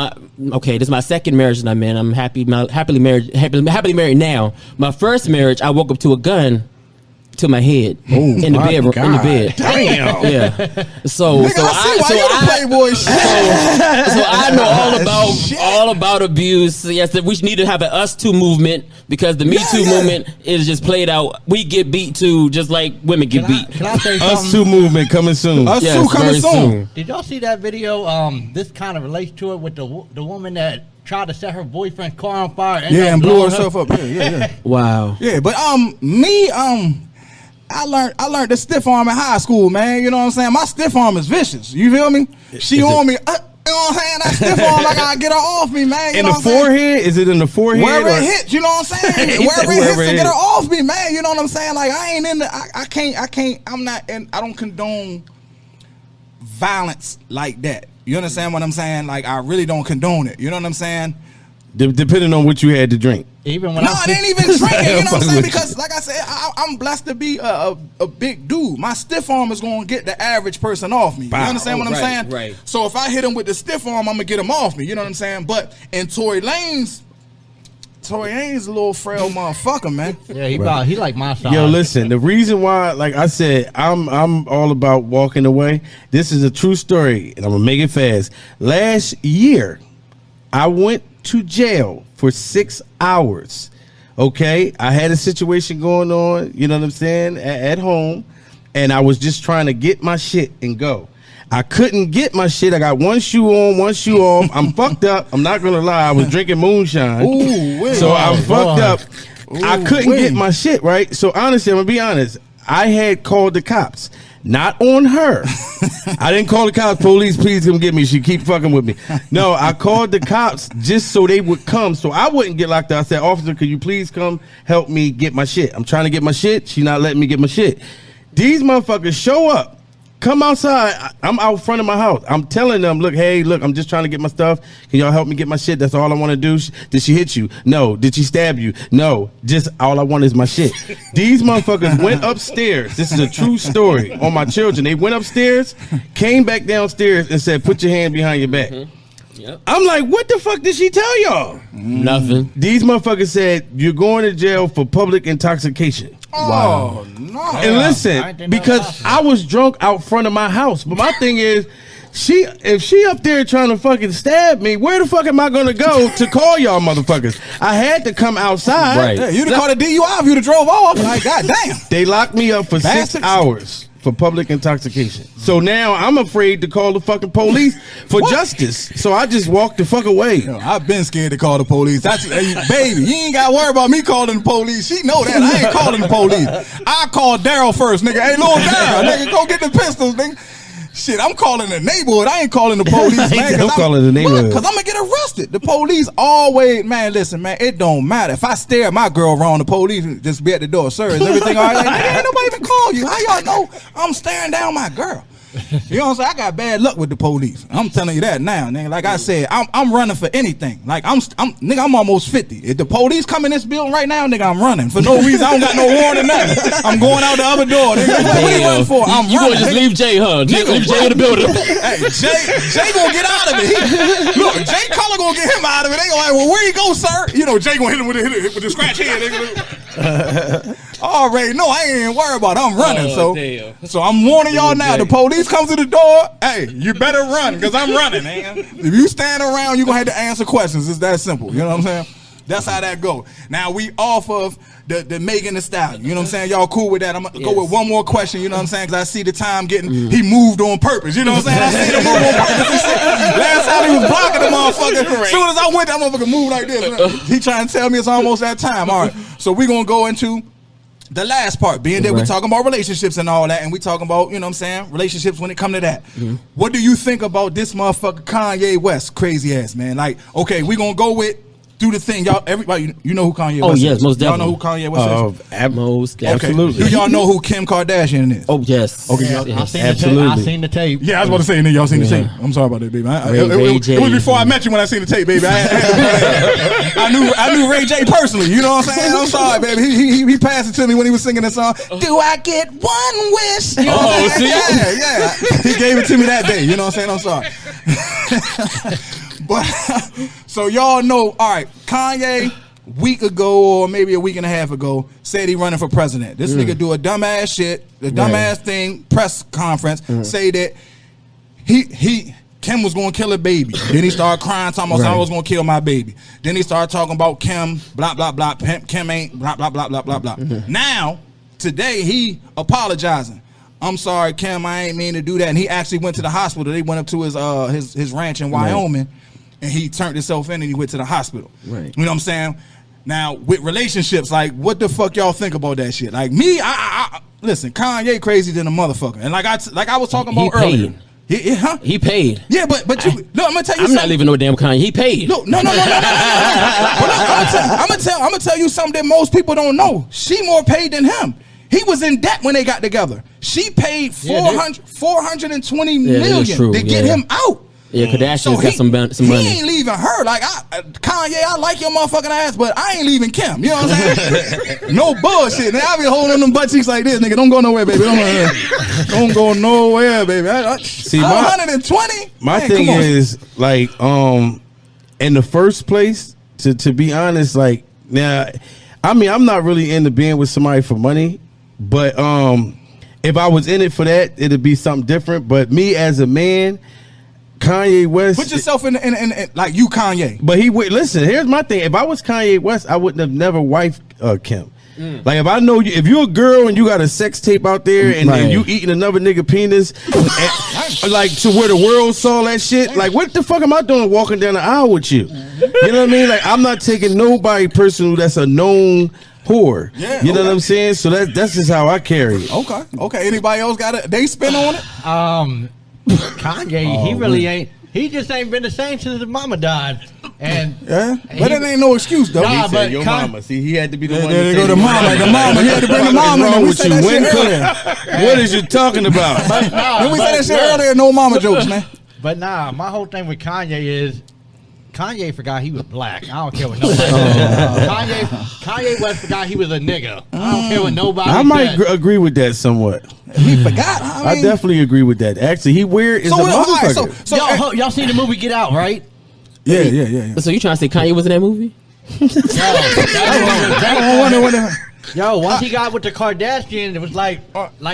this is my second marriage that I'm in. I'm happily married now. My first marriage, I woke up to a gun to my head in the bedroom. In the bed. Damn. Yeah. So I know all about abuse. Yes, that we need to have an Us Too movement because the Me Too movement is just played out. We get beat too, just like women get beat. Can I say Us Too movement coming soon. Us Too coming soon. Did y'all see that video? This kind of relates to it with the woman that tried to set her boyfriend's car on fire. And blew herself up. Yeah. Wow. Yeah, but I learned the stiff arm in high school, man. You know what I'm saying? My stiff arm is vicious. You feel me? She on me. You know what I'm saying? That stiff arm, I gotta get her off me, man. You In know the what I'm saying? forehead? Is it in the forehead? Wherever or- it hits, you know what I'm saying? He Wherever said it hits wherever to it get her hits. off me, man. You know what I'm saying? Like I ain't in the, I can't. I'm not, and I don't condone violence like that. You understand what I'm saying? Like I really don't condone it. You know what I'm saying? Depending on what you had to drink. Even when No, I it ain't even drinking. You know what I'm Fuck saying? with Because like I said, I'm blessed to be a big dude. My stiff arm is gonna get the average person off me. You Wow. understand what I'm Right, saying? right. So if I hit him with the stiff arm, I'm gonna get him off me. You know what I'm saying? But in Tory Lane's a little frail motherfucker, man. Yeah, he like my style. Yo, listen, the reason why, like I said, I'm all about walking away. This is a true story, and I'm gonna make it fast. Last year, I went to jail for 6 hours. Okay, I had a situation going on, you know what I'm saying, at home, and I was just trying to get my shit and go. I couldn't get my shit. I got one shoe on, one shoe off. I'm fucked up. I'm not gonna lie. I was drinking moonshine, so I'm fucked up. I couldn't get my shit right. So honestly, I'm gonna be honest. I had called the cops, not on her. I didn't call the cops. Police, please come get me. She keep fucking with me. No, I called the cops just so they would come, so I wouldn't get locked up. I said, officer, could you please come help me get my shit? I'm trying to get my shit. She not letting me get my shit. These motherfuckers show up. Come outside. I'm out front of my house. I'm telling them, look, hey, look, I'm just trying to get my stuff. Can y'all help me get my shit? That's all I want to do. Did she hit you? No. Did she stab you? No. Just all I want is my shit. These motherfuckers went upstairs. This is a true story on my children. They went upstairs, came back downstairs, and said, put your hand behind your back. Yep. I'm like, what the fuck did she tell y'all? Nothing. These motherfuckers said, you're going to jail for public intoxication. Oh no! And I listen, didn't know because that. I was drunk out front of my house. But my thing is, if she up there trying to fucking stab me, where the fuck am I gonna go to call y'all motherfuckers? I had to come outside. Right. Yeah, you'd have called a DUI if you'd have drove off. Like, goddamn. They locked me up for 6 Bastards. hours for public intoxication. So now I'm afraid to call the fucking police for justice. So I just walked the fuck away. Yo, I've been scared to call the police. That's hey, baby. You ain't got to worry about me calling the police. She know that I ain't calling the police. I called Daryl first, nigga. Hey, little Daryl, nigga, go get the pistols, nigga. Shit, I'm calling the neighborhood. I ain't calling the police, man. I'm calling the neighborhood. Because I'm going to get arrested. The police always, man, listen, man, it don't matter. If I stare at my girl wrong, the police just be at the door. Sir, is everything all right? Like, nigga, ain't nobody even call you. How y'all know I'm staring down my girl? You know what I'm saying? I got bad luck with the police. I'm telling you that now, nigga. Like I said, I'm running for anything. Like nigga, I'm almost 50. If the police come in this building right now, nigga, I'm running for no reason. I don't got no warrant or nothing. I'm going out the other door, nigga. What are you running for? I'm You running. gonna just nigga. leave Jay, huh? Nigga, Leave Jay in the building. Hey, Jay gonna get out of it. Look, Jay Color gonna get him out of it. They gonna like, well, where you go, sir? You know, Jay gonna hit him with the scratch head, nigga. Already, no, I ain't even worried about it. I'm running, so I'm warning y'all now. The police comes to the door. Hey, you better run, because I'm running, man. If you stand around, you gonna have to answer questions. It's that simple. You know what I'm saying? That's how that go. Now we off of the Megan Thee Stallion. You know what I'm saying? Y'all cool with that? I'm gonna go with one more question. You know what I'm saying? Because I see the time getting. He moved on purpose. You know what I'm saying? I see the move on purpose. Last time he was blocking the motherfucker. As soon as I went, that motherfucker moved like this. He trying to tell me it's almost that time. All right. So we gonna go into the last part, being that we're talking about relationships and all that, and we talking about, you know what I'm saying, relationships when it come to that. What do you think about this motherfucker Kanye West, crazy ass, man? Like, okay, we gonna go with do the thing, y'all. Everybody, you know who Kanye West is? Yes, most Y'all know definitely. who Kanye West is? Most Okay. definitely. Do y'all know who Kim Kardashian is? Oh yes. Okay, Yeah, y'all. I seen Absolutely. I seen the tape. Yeah, I was about to say, nigga, y'all seen the tape. I'm sorry about that, baby. It was before I met you when I seen the tape, baby. I knew Ray J personally. You know what I'm saying? I'm sorry, baby. He passed it to me when he was singing the song. Do I get one wish? You know what I'm saying? Yeah. He gave it to me that day. You know what I'm saying? I'm sorry. But so y'all know, all right, Kanye week ago or maybe a week and a half ago said he running for president. This nigga do a dumbass shit, the dumbass thing, press conference, say that Kim was gonna kill a baby. Then he started crying, talking about I was gonna kill my baby. Then he started talking about Kim, blah blah blah. Kim ain't blah blah blah blah blah blah. Now today he apologizing. I'm sorry, Kim, I ain't mean to do that. And he actually went to the hospital. They went up to his ranch in Wyoming, and he turned himself in and he went to the hospital. Right. You know what I'm saying? Now, with relationships, like, what the fuck y'all think about that shit? Like, me, I listen, Kanye crazy than a motherfucker. And like I was talking about earlier. He paid. Yeah, but you. Look, I'm gonna tell you. I'm not leaving no damn Kanye. He paid. Look, no. I'm gonna tell you something that most people don't know. She more paid than him. He was in debt when they got together. She paid 420 million to get him out. Yeah, Kardashian's got some money. He ain't leaving her. Like, Kanye, I like your motherfucking ass, but I ain't leaving Kim. You know what I'm saying? No bullshit. Now I be holding them butt cheeks like this, nigga. Don't go nowhere, baby. Don't go nowhere, baby. See, 120? My thing is, like, in the first place, to be honest, like, now, I mean, I'm not really into being with somebody for money, but if I was in it for that, it'd be something different. But me as a man, Kanye West. Put yourself in like you, Kanye. But listen. Here's my thing. If I was Kanye West, I wouldn't have never wifed Kim. Like if I know you, if you're a girl and you got a sex tape out there and you eating another nigga penis, and, like to where the world saw that shit. Like what the fuck am I doing walking down the aisle with you? You know what I mean? Like I'm not taking nobody personal that's a known whore. Yeah, you know what I'm saying? So that's just how I carry it. Okay. Anybody else got they spin on it? Kanye, he really ain't. He just ain't been the same since his mama died. And but it ain't no excuse though. Nah, but your mama. See, he had to be the one. There go the mama. The mama. He had to bring the mama. What's wrong with you? What is you talking about? When we said that shit earlier, no mama jokes, man. But my whole thing with Kanye is Kanye forgot he was black. I don't care what nobody says. Kanye West forgot he was a nigga. I don't care what nobody says. I might agree with that somewhat. He forgot. I definitely agree with that. Actually, he weird is a motherfucker. Y'all seen the movie Get Out, right? Yeah. So you trying to say Kanye was in that movie? Yo, once he got with the Kardashians, it was like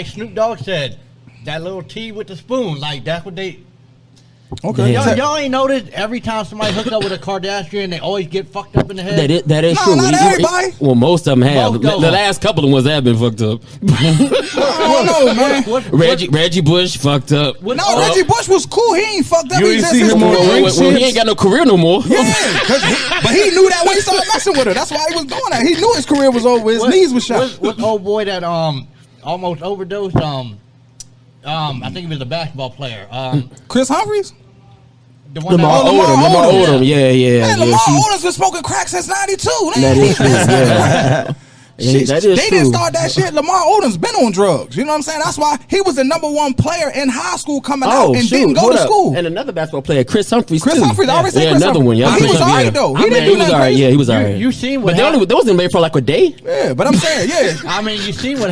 Snoop Dogg said, that little tea with the spoon. Like that's what they. Okay. Y'all ain't noticed every time somebody hooks up with a Kardashian, they always get fucked up in the head? That is true. Not everybody. Well, most of them have. The last couple of ones have been fucked up. I don't know, man. Reggie Bush fucked up. Reggie Bush was cool. He ain't fucked up. You ain't seen him more. He ain't got no career no more. Yeah, but he knew that when he started messing with her. That's why he was doing that. He knew his career was over. His knees was shot. What old boy that almost overdosed? I think he was a basketball player. Chris Humphries? Lamar Odom. Yeah. Man, Lamar Odom's been smoking crack since 92. That is true, yeah. They didn't start that shit. Lamar Odom's been on drugs. You know what I'm saying? That's why he was the #1 player in high school coming out and didn't go to school. And another basketball player, Chris Humphries. I already said Chris another Humphries. one. Yeah, He was alright though. He didn't do nothing crazy. Yeah, he was alright. You seen what? But they wasn't there for like a day. Yeah, but I'm saying, yeah. I mean, you seen what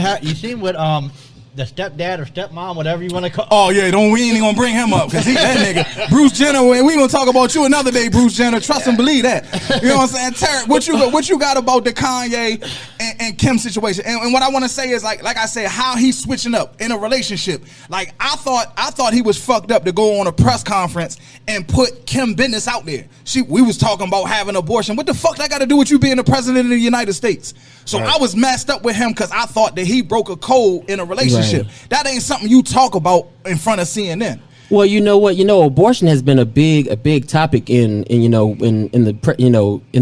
the stepdad or stepmom, whatever you want to call. Oh yeah, we ain't even gonna bring him up because he that nigga. Bruce Jenner. We gonna talk about you another day, Bruce Jenner. Trust and believe that. You know what I'm saying, Tarek? What you got about the Kanye and Kim situation? And what I want to say is like I said, how he's switching up in a relationship. Like I thought he was fucked up to go on a press conference and put Kim business out there. We was talking about having an abortion. What the fuck that got to do with you being the president of the United States? So I was messed up with him because I thought that he broke a code in a relationship. Right. That ain't something you talk about in front of CNN. Well, you know what? Abortion has been a big topic in the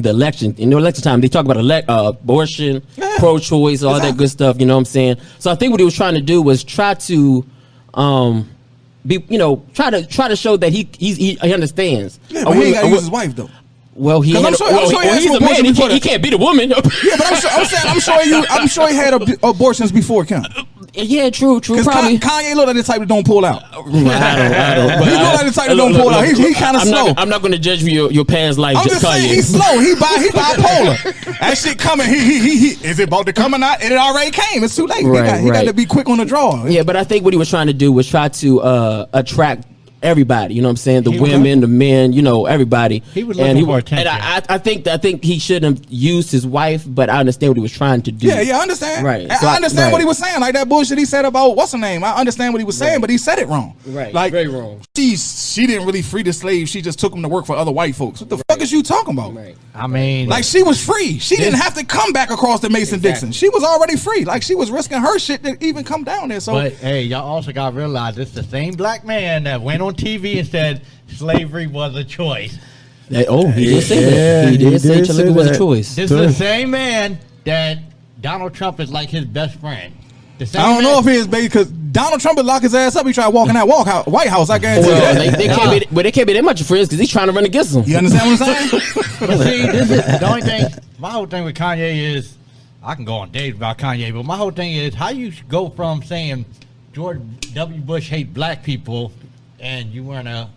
election. In the election time, they talk about abortion, pro-choice, all that good stuff. You know what I'm saying? So I think what he was trying to do was try to show that he understands. Yeah, but he ain't gotta use his wife though. Well, he's a man. He can't beat a woman. Yeah, but I'm sure he had abortions before Kim. Yeah, true. Probably. Kanye look like the type that don't pull out. I don't. He look like the type that don't pull out. He kind of slow. I'm not going to judge your past life. I'm just saying he's slow. He bipolar. That shit coming. He is it about to come or not? And it already came. It's too late. He got to be quick on the draw. Yeah, but I think what he was trying to do was try to attract everybody, you know what I'm saying? The women, the men, everybody. He was looking for attention. And I think he shouldn't have used his wife, but I understand what he was trying to do. Yeah, I understand. Right. I understand what he was saying. Like that bullshit he said about what's her name. I understand what he was saying, but he said it wrong. Right. Like very wrong. She didn't really free the slaves. She just took them to work for other white folks. What the fuck is you talking about? Right. I mean, like she was free. She didn't have to come back across the Mason-Dixon. She was already free. Like she was risking her shit to even come down there. So, but hey, y'all also got to realize it's the same black man that went on TV and said slavery was a choice. He did say that. He did say slavery was a choice. This is the same man that Donald Trump is like his best friend. I don't know if he is, baby, because Donald Trump would lock his ass up. He tried walking that White House. I guarantee Well, that. they can't be that much friends because he's trying to run against them. You understand what I'm saying? But see, this is the only thing. My whole thing with Kanye is, I can go on dates about Kanye, but my whole thing is how you go from saying George W. Bush hate black people and you wearing a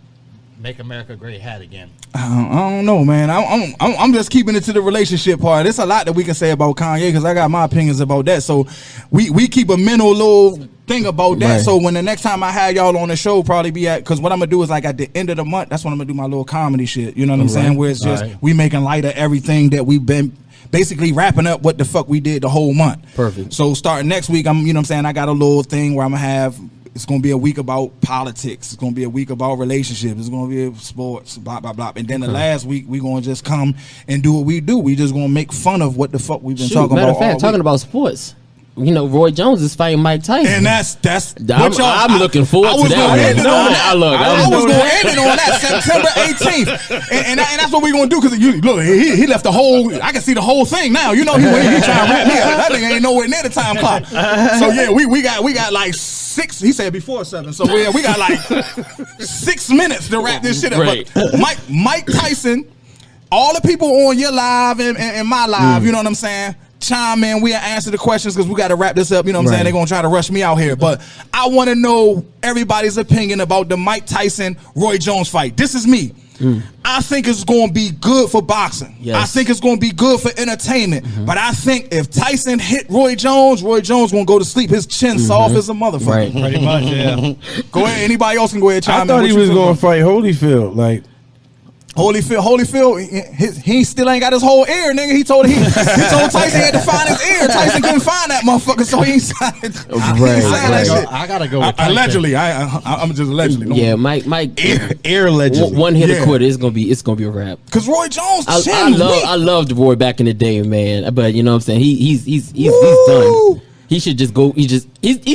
Make America Great hat again. I don't know, man. I'm just keeping it to the relationship part. There's a lot that we can say about Kanye because I got my opinions about that. So we keep a mental little thing about that. Right. So when the next time I have y'all on the show, probably be at, because what I'm gonna do is like at the end of the month, that's when I'm gonna do my little comedy shit. You know what I'm saying? Where it's just we making light of everything that we've been basically wrapping up what the fuck we did the whole month. Perfect. So starting next week, you know what I'm saying, I got a little thing where I'm gonna have. It's going to be a week about politics. It's going to be a week about relationships. It's going to be sports, blah, blah, blah. And then the last week, we're going to just come and do what we do. We just going to make fun of what the fuck we've been talking matter about. Matter of fact, talking about sports, you know, Roy Jones is fighting Mike Tyson. And that's I'm looking forward to that. I was going to end it on that September 18th. And that's what we're going to do because look, he left the whole, I can see the whole thing now. You know, he trying to wrap me up. That thing ain't nowhere near the time clock. So yeah, we got like 6, he said before 7. So yeah, we got like 6 minutes to wrap this shit up. Right. But Mike Tyson, all the people on your live and my live, you know what I'm saying? Chime in, we'll answer the questions because we got to wrap this up. You know what I'm saying? They're going to try to rush me out here. But I want to know everybody's opinion about the Mike Tyson Roy Jones fight. This is me. I think it's going to be good for boxing. Yes. I think it's going to be good for entertainment. But I think if Tyson hit Roy Jones going to go to sleep. His chin soft as a motherfucker. Right. Pretty much, yeah. Go ahead. Anybody else can go ahead and chime I in. thought What he you was feel going about? to fight Holyfield. Like, Holyfield, he still ain't got his whole ear, nigga. He told Tyson he had to find his ear. Tyson couldn't find that motherfucker, so he ain't signed it. I gotta go with Tyson. Allegedly, I'm just allegedly. Yeah, Mike. ear allegedly. One hit Yeah. a quitter. It's gonna be a wrap. Cause Roy Jones, I loved Roy back in the day, man. But you know what I'm saying? He's done. He should just go. He's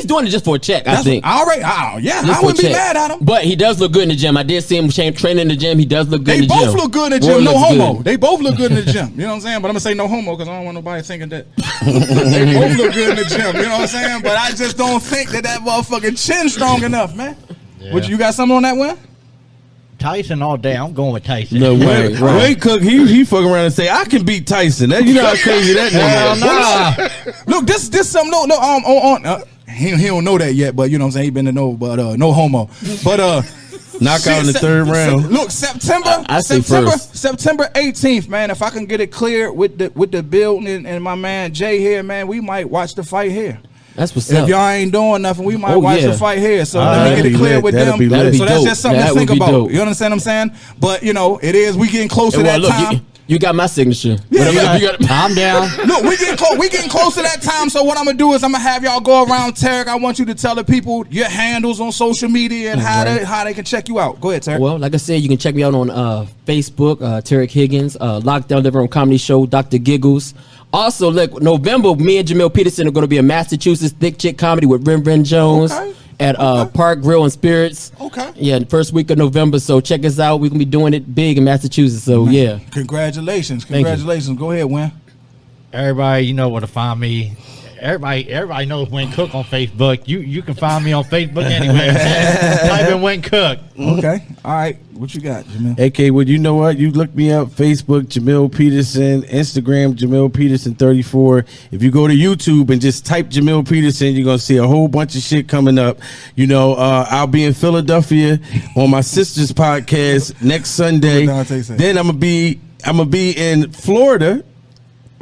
doing it just for a check. I think. All right. Yeah, I wouldn't be mad at him. But he does look good in the gym. I did see him training in the gym. He does look good in the gym. They both look good in the Roy gym. No looks homo. good. They both look good in the gym. You know what I'm saying? But I'm gonna say no homo because I don't want nobody thinking that. They both look good in the gym. You know what I'm saying? But I just don't think that motherfucking chin's strong enough, man. Yeah. You got something on that one? Tyson all day. I'm going with Tyson. No way. Ray Cook, he fucking around and say, I can beat Tyson. You know how crazy that nigga is. Look, this something he don't know that yet, but you know what I'm saying, he been to know, but no homo. But Knockout in the third round. Look, September 18th, man. If I can get it cleared with the building and my man Jay here, man, we might watch the fight here. That's what's If up. y'all ain't doing nothing, we might watch the fight here. So let me that'd get it be clear lit. with That'd them. be lit. So that's just something That to think would be about. dope. You understand what I'm saying? But you know, we getting close to that look, time. you got my signature. Yeah, Whatever you got. I'm down. Look, we getting close to that time. So what I'm gonna do is I'm gonna have y'all go around, Tarek. I want you to tell the people your handles on social media and how they can check you out. Go ahead, Tarek. Well, like I said, you can check me out on Facebook, Tarek Higgins, Lockdown Living Room Comedy Show, Dr. Giggles. Also, look, November, me and Jamil Peterson are going to be in Massachusetts Thick Chick Comedy with Ren Jones at Park Grill and Spirits. Okay. Yeah, the first week of November. So check us out. We're going to be doing it big in Massachusetts. So yeah. Congratulations. Thank Go ahead, Win. Everybody, you know where to find me. Everybody knows Wayne Cook on Facebook. You can find me on Facebook anywhere. Type in Wayne Cook. Okay. All right. What you got, Jamil? AK, well, you know what? You look me up, Facebook, Jamil Peterson, Instagram, Jamil Peterson 34. If you go to YouTube and just type Jamil Peterson, you're going to see a whole bunch of shit coming up. You know, I'll be in Philadelphia on my sister's podcast next Sunday. Then I'm going to be in Florida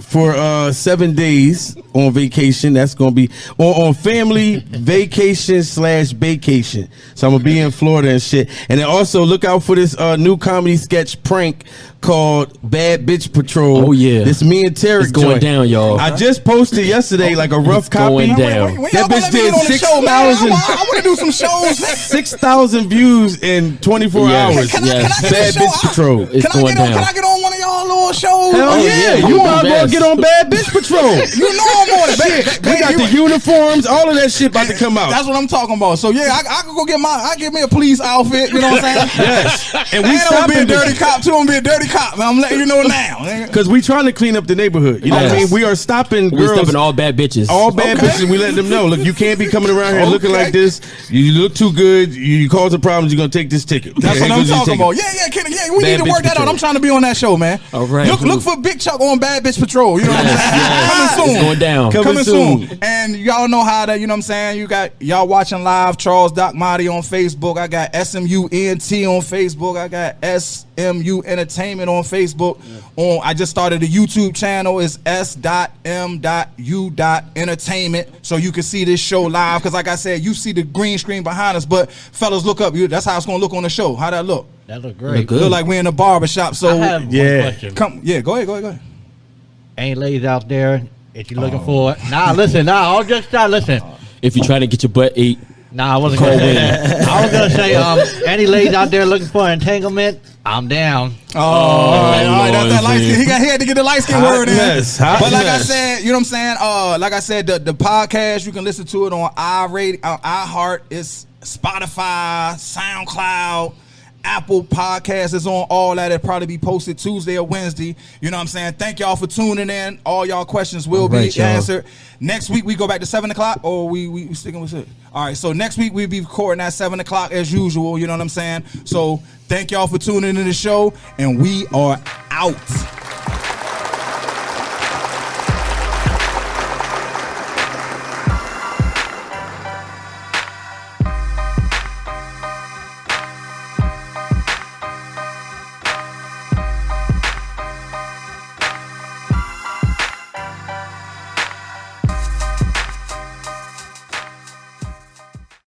for 7 days on vacation. That's gonna be on family vacation / vacation. So I'm gonna be in Florida and shit. And then also look out for this new comedy sketch prank called Bad Bitch Patrol. Oh yeah, this me and Tarek it's going joint. down, y'all. I just posted yesterday like a rough copy. Going down. That bitch did 6,000. I want to do some shows. 6,000 views in 24 Yes, hours. yes. Bad Bitch Patrol. It's going down. Can I get on one of y'all little patrol show? Hell yeah, yeah, you I'm might the as well best. get on Bad Bitch Patrol. You know I'm on it. We got the uniforms, all of that shit about to come out. That's what I'm talking about. So yeah, I could go get I get me a police outfit. You know what I'm saying? Yes, and we And I'm gonna be a stopping dirty cop too. I'm gonna be a dirty cop. Man, I'm letting you know now. because we trying to clean up the neighborhood. You know what I Yes. mean? We are stopping We girls. stepping all bad bitches. All bad Okay. bitches, we let them know. Look, you can't be coming around here looking Okay. like this. You look too good. You cause the problems. You're gonna take this ticket. That's Here what I'm goes your talking ticket. about. Yeah, Kenny. Yeah, we Bad need to Bitch work that out. Patrol. I'm trying to be on that show, man. All right. Look for Big Chuck on Bad Bitch Patrol. You know what I'm saying? It's Coming soon. going down. Coming soon. And y'all know how to, you know what I'm saying? You got y'all watching live, Charles Doc Marty on Facebook. I got SMUNT on Facebook. I got SMU Entertainment on Facebook. I just started a YouTube channel. It's s.m.u.entertainment. So you can see this show live. Because like I said, you see the green screen behind us. But fellas, look up. That's how it's going to look on the show. How that look? That look great. Look good. Look like we're in a barbershop. So I have Yeah. one question. go ahead. Ain't ladies out there if you're looking for it. I'll just start listening. If you're trying to get your butt ate, I wasn't gonna say that. I was gonna say, any ladies out there looking for entanglement, I'm down. All right. That's that light skin. He had to get the light skin word in. Hotness, But like I hotness. said, you know what I'm saying? Like I said, the podcast, you can listen to it on iHeart, it's Spotify, SoundCloud, Apple Podcasts is on all that. It'll probably be posted Tuesday or Wednesday. You know what I'm saying? Thank y'all for tuning in. All y'all questions will be right, y'all. answered. Next week we go back to 7 o'clock, or we sticking with it. All right, so next week we'll be recording at 7 o'clock as usual. You know what I'm saying? So thank y'all for tuning in to the show, and we are out.